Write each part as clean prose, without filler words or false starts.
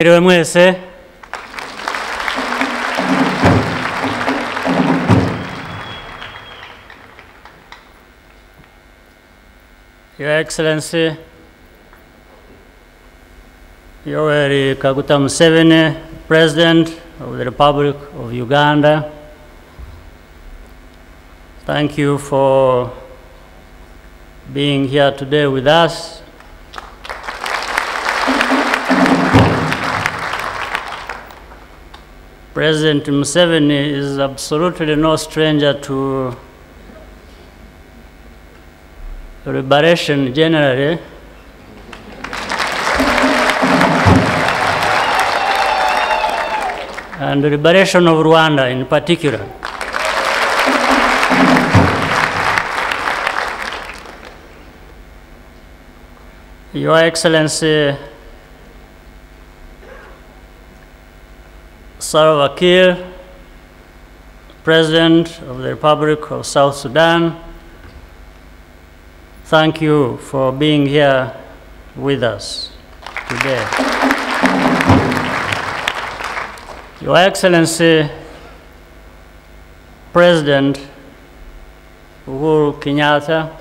Mwese. Your Excellency, Yoweri Kaguta Museveni, President of the Republic of Uganda, thank you for being here today with us. President Museveni is absolutely no stranger to liberation generally, and the liberation of Rwanda in particular. Your Excellency, Salva Kiir, President of the Republic of South Sudan, thank you for being here with us today. Your Excellency, President Uhuru Kenyatta,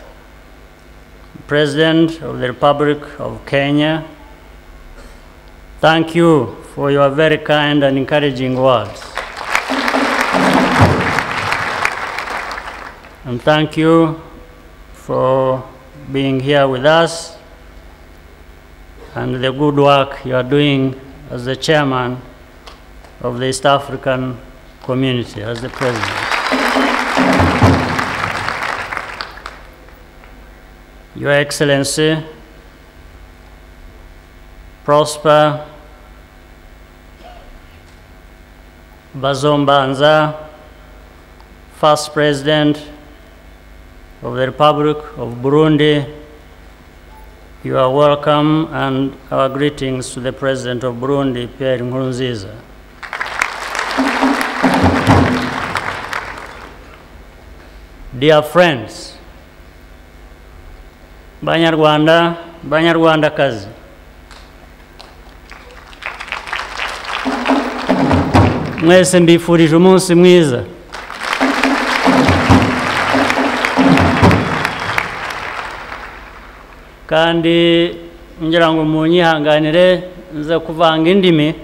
President of the Republic of Kenya, thank you for your very kind and encouraging words. And thank you for being here with us and the good work you are doing as the chairman of the East African community, as the president. Your Excellency, Prosper Bazombanza, First President of the Republic of Burundi, you are welcome, and our greetings to the President of Burundi, Pierre Nkurunziza. Dear friends, Banyarwanda, Banyarwandakazi, mwese mbifurije umunsi mwiza. Kandi ngira ngo munyihanganire nza kuvanga indimi,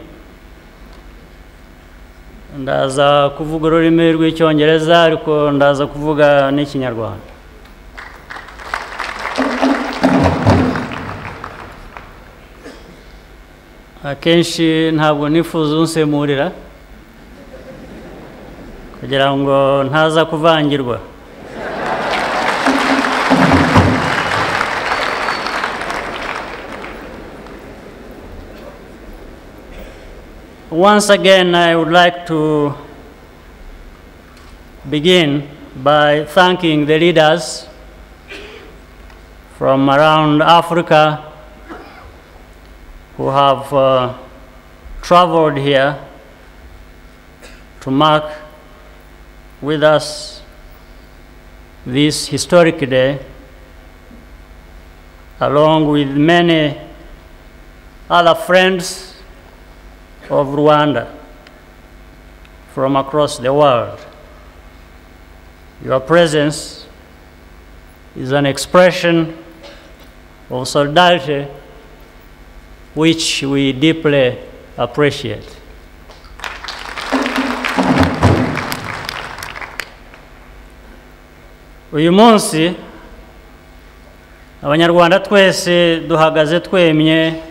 ndaza kuvuga ururimi rw'Icyongereza ariko ndaza kuvuga n'Ikinyarwanda. Akenshi ntabwo nifuza unsemurira kugira ngo ntaza kuvangirwa. Once again, I would like to begin by thanking the leaders from around Africa who have traveled here to mark with us this historic day, along with many other friends of Rwanda from across the world. Your presence is an expression of solidarity which we deeply appreciate. Uyu munsi Abanyarwanda twese duhagaze twemye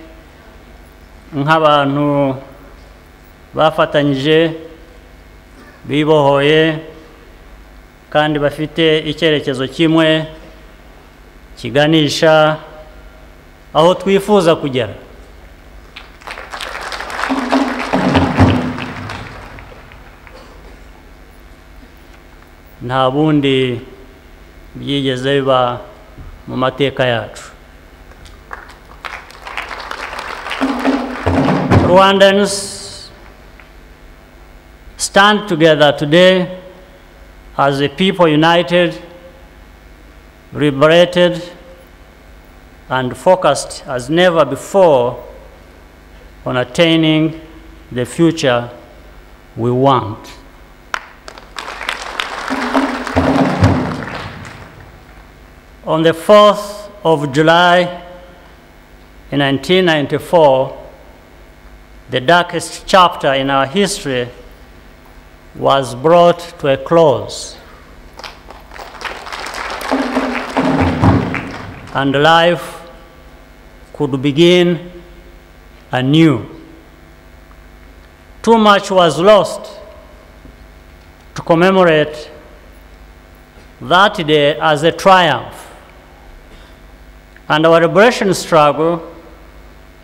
nk'abantu bafatanyije, bibohoye kandi bafite icyerekezo kimwe kiganisha aho twifuza kugera. Nta bundi byigeze biba mu mateka yacu. Rwandans stand together today as a people united, liberated, and focused as never before on attaining the future we want. On the 4th of July in 1994, the darkest chapter in our history was brought to a close, and life could begin anew. Too much was lost to commemorate that day as a triumph, and our liberation struggle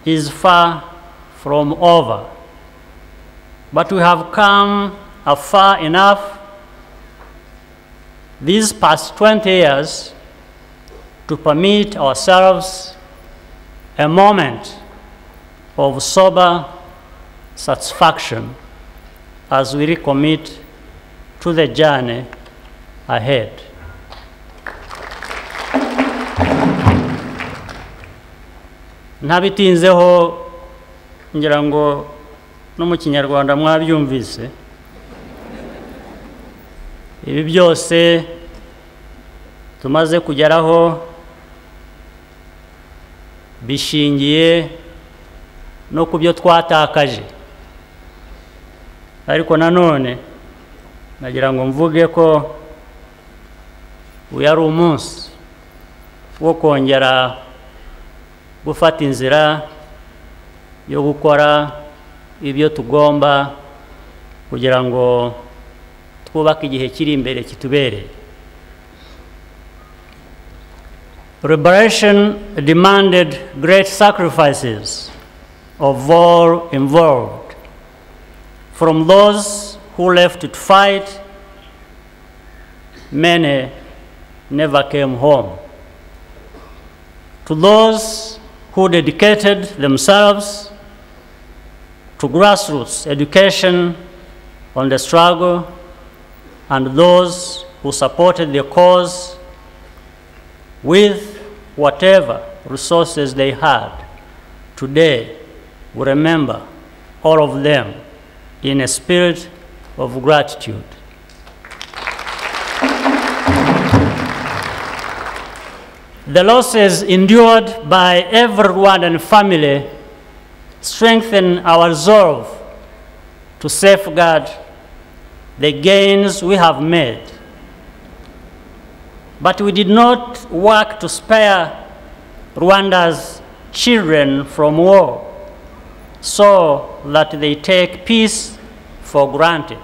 is far from over. But we have come far enough these past 20 years to permit ourselves a moment of sober satisfaction as we recommit to the journey ahead. Ntabitinzeho ngira ngo no mu Kinyarwanda mwabyumvise, ibi byose tumaze kugeraho bishingiye no ku byo twatakaje, ariko nanone nagira ngo mvuge ko uyu ari umunsi wo kongera gufata inzira yo gukora ibyo tugomba kugira ngo twubake igihe kiri imbere kitubereye. Liberation demanded great sacrifices of all involved, from those who left to fight. Many never came home. To those who dedicated themselves to grassroots education on the struggle, and those who supported the cause with whatever resources they had, today we remember all of them in a spirit of gratitude. The losses endured by every Rwandan family strengthen our resolve to safeguard the gains we have made. But we did not work to spare Rwanda's children from war so that they take peace for granted.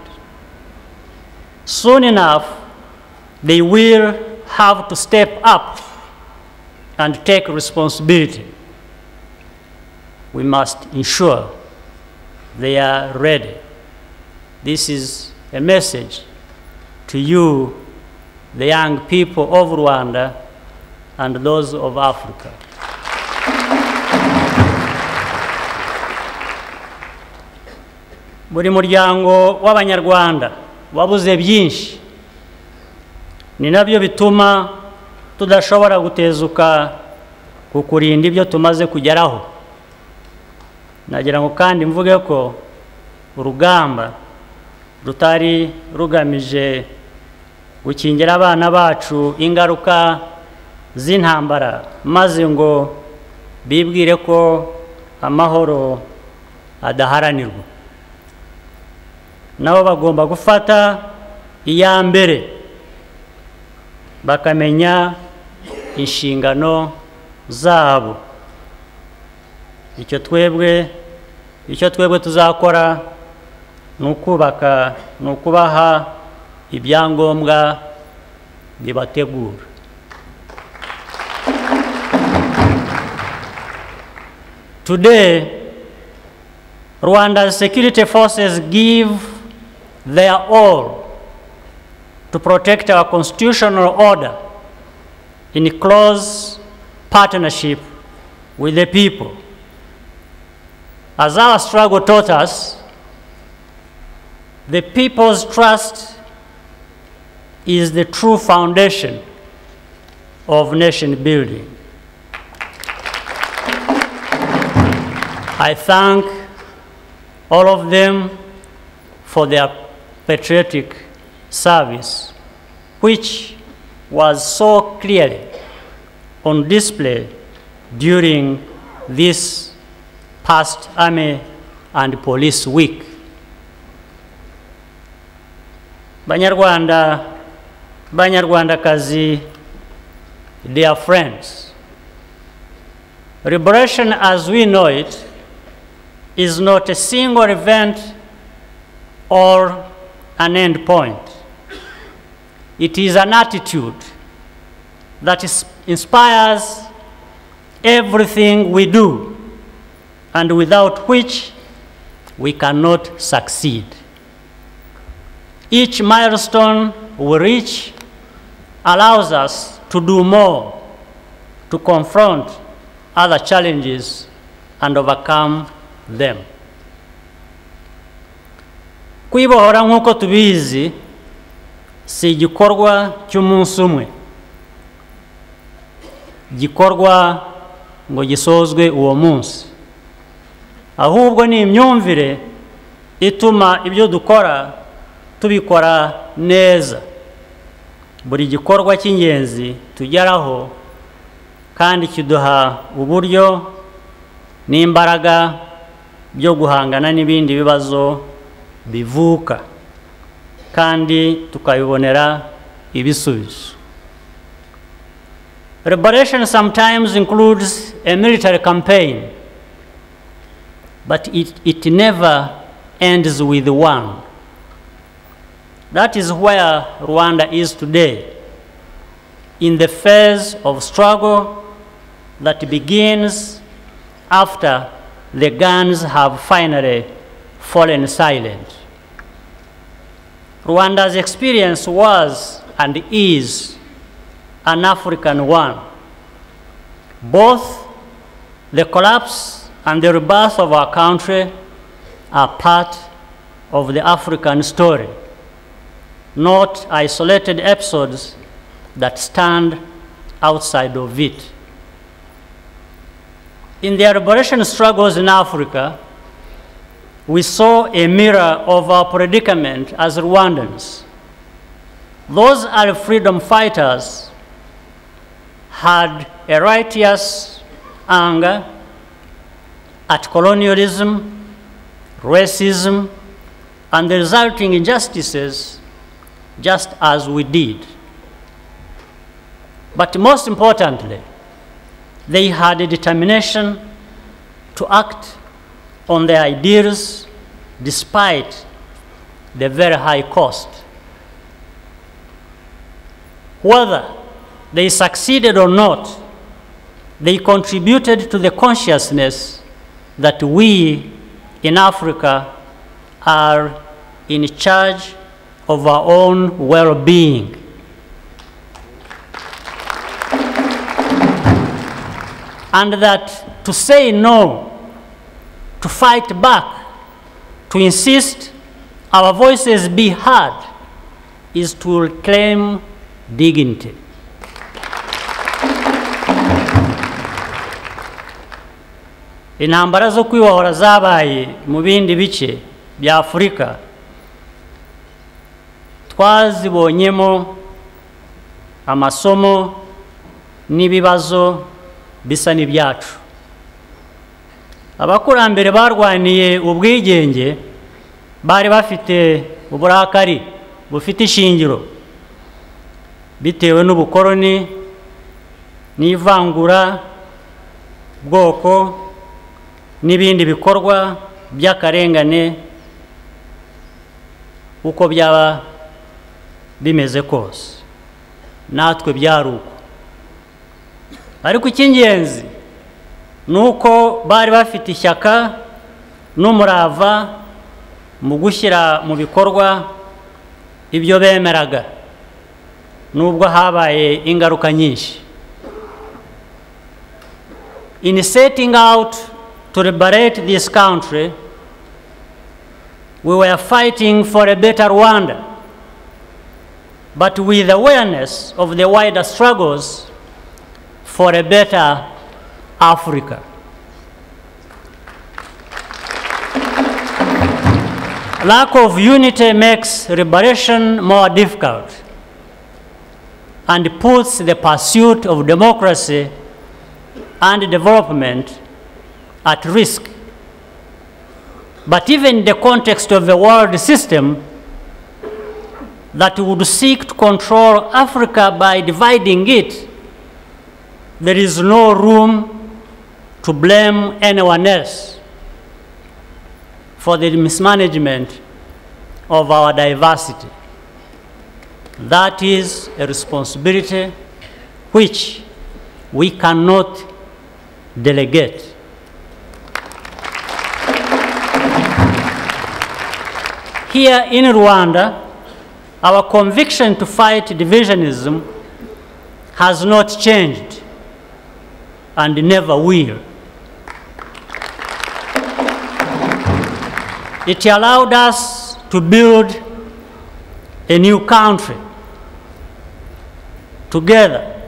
Soon enough, they will have to step up and take responsibility. We must ensure they are ready. This is a message to you, the young people of Rwanda and those of Africa. Buri muryango w'Abanyarwanda wabuze byinshi, ni nabyo bituma tudashobora gutezuka ku kurinda ibyo tumaze kugeraho. Nagira ngo kandi mvuge ko urugamba rutari rugamije gukingira abana bacu ingaruka z'intambara maze ngo bibwire ko amahoro adaharanirwa. Nabo bagomba gufata iya mbere bakamenya inshingano zabo. Icyo twebwe tuzakora ni ukubaha ibyangombwa bibategura. Today, Rwanda's security forces give their all to protect our constitutional order in close partnership with the people. As our struggle taught us, the people's trust is the true foundation of nation building. I thank all of them for their patriotic service, which was so clearly on display during this past Army and Police Week. Banyarwanda, Banyarwandakazi, dear friends, liberation as we know it is not a single event or an end point. It is an attitude that inspires everything we do, and without which we cannot succeed. Each milestone we reach allows us to do more, to confront other challenges and overcome them. Kwibohora nk'uko tubizi si igikorwa cy'umunsi umwe, gikorwa ngo gisozwe uwo munsi, ahubwo ni imyumvire ituma ibyo dukora tubikora neza. Buri gikorwa cy'ingenzi tugeraho kandi kiduha uburyo n'imbaraga byo guhangana n'ibindi bibazo bivuka kandi tukabibonera ibisubizo. Liberation sometimes includes a military campaign, but it never ends with one. That is where Rwanda is today, in the phase of struggle that begins after the guns have finally fallen silent. Rwanda's experience was and is an African one. Both the collapse and the rebirth of our country are part of the African story, not isolated episodes that stand outside of it. In the liberation struggles in Africa, we saw a mirror of our predicament as Rwandans. Those early freedom fighters had a righteous anger at colonialism, racism, and the resulting injustices, just as we did. But most importantly, they had a determination to act on their ideals despite the very high cost. Whether they succeeded or not, they contributed to the consciousness that we in Africa are in charge of our own well-being. And that to say no, to fight back, to insist our voices be heard, is to reclaim dignity. Intambara zo kwibohora zabaye mu bindi bice bya Afurika twazibonyemo amasomo n'ibibazo bisa n'ibyacu. Abakurambere barwaniye ubwigenge bari bafite uburakari bufite ishingiro bitewe n'ubukoroni n'ivangura bwoko n'ibindi bikorwa by'akarengane uko byaba bimeze kose. Natwe byaruko, ariko icy'ingenzi nuko bari bafite ishyaka n'umurava mu gushyira mu bikorwa ibyo bemeraga, nubwo habaye ingaruka nyinshi. In setting out to liberate this country, we were fighting for a better Rwanda, but with awareness of the wider struggles for a better Africa. Lack of unity makes liberation more difficult and puts the pursuit of democracy and development at risk. But even in the context of a world system that would seek to control Africa by dividing it, there is no room to blame anyone else for the mismanagement of our diversity. That is a responsibility which we cannot delegate. Here in Rwanda, our conviction to fight divisionism has not changed and never will. It allowed us to build a new country together,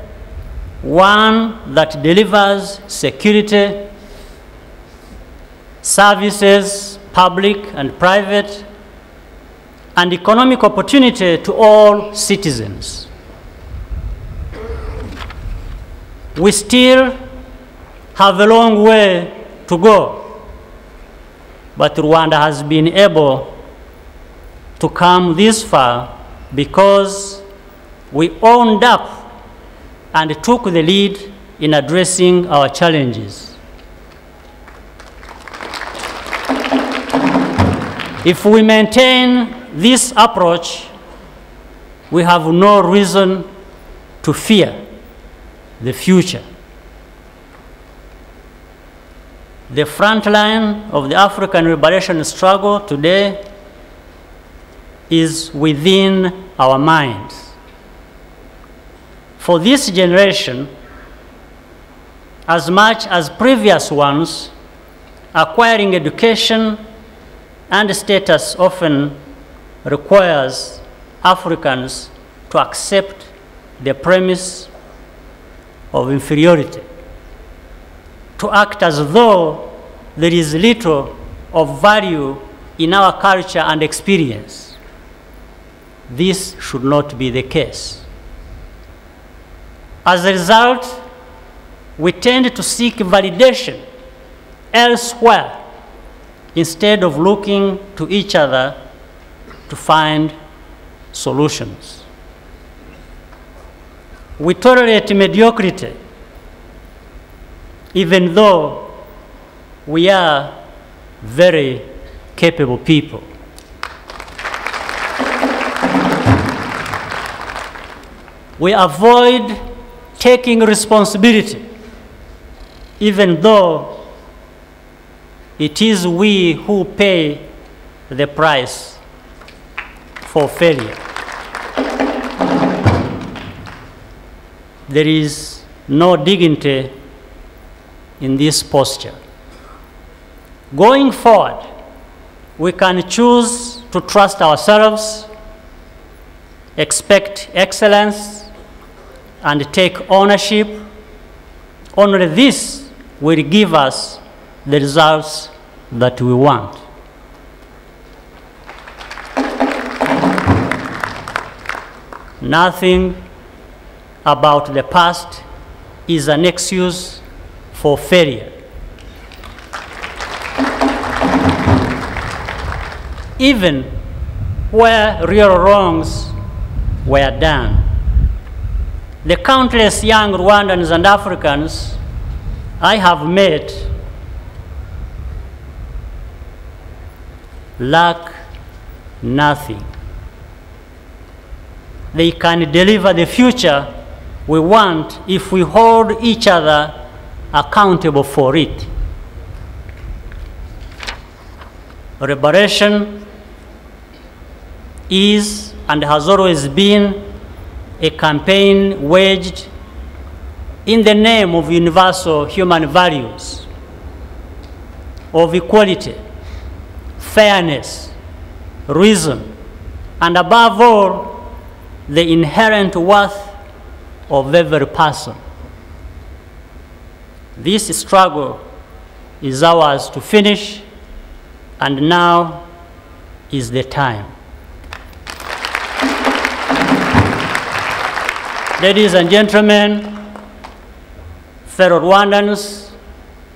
one that delivers security, services, public and private, and economic opportunity to all citizens. We still have a long way to go, but Rwanda has been able to come this far because we owned up and took the lead in addressing our challenges. If we maintain this approach, we have no reason to fear the future. The front line of the African liberation struggle today is within our minds. For this generation, as much as previous ones, acquiring education and status often requires Africans to accept the premise of inferiority, to act as though there is little of value in our culture and experience. This should not be the case. As a result, we tend to seek validation elsewhere instead of looking to each other to find solutions. We tolerate mediocrity, even though we are very capable people. We avoid taking responsibility, even though it is we who pay the price for failure. There is no dignity in this posture. Going forward, we can choose to trust ourselves, expect excellence, and take ownership. Only this will give us the results that we want. Nothing about the past is an excuse for failure. Even where real wrongs were done. The countless young Rwandans and Africans I have met lack nothing. They can deliver the future we want if we hold each other accountable for it. Liberation is and has always been a campaign waged in the name of universal human values, of equality, fairness, reason, and above all, the inherent worth of every person. This struggle is ours to finish, and now is the time. Ladies and gentlemen, fellow Rwandans,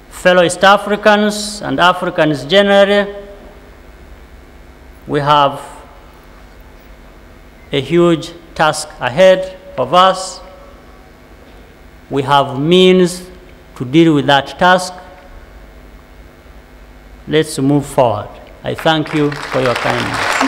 fellow East Africans, and Africans generally, we have a huge task ahead of us. We have means to deal with that task. Let's move forward. I thank you for your kindness.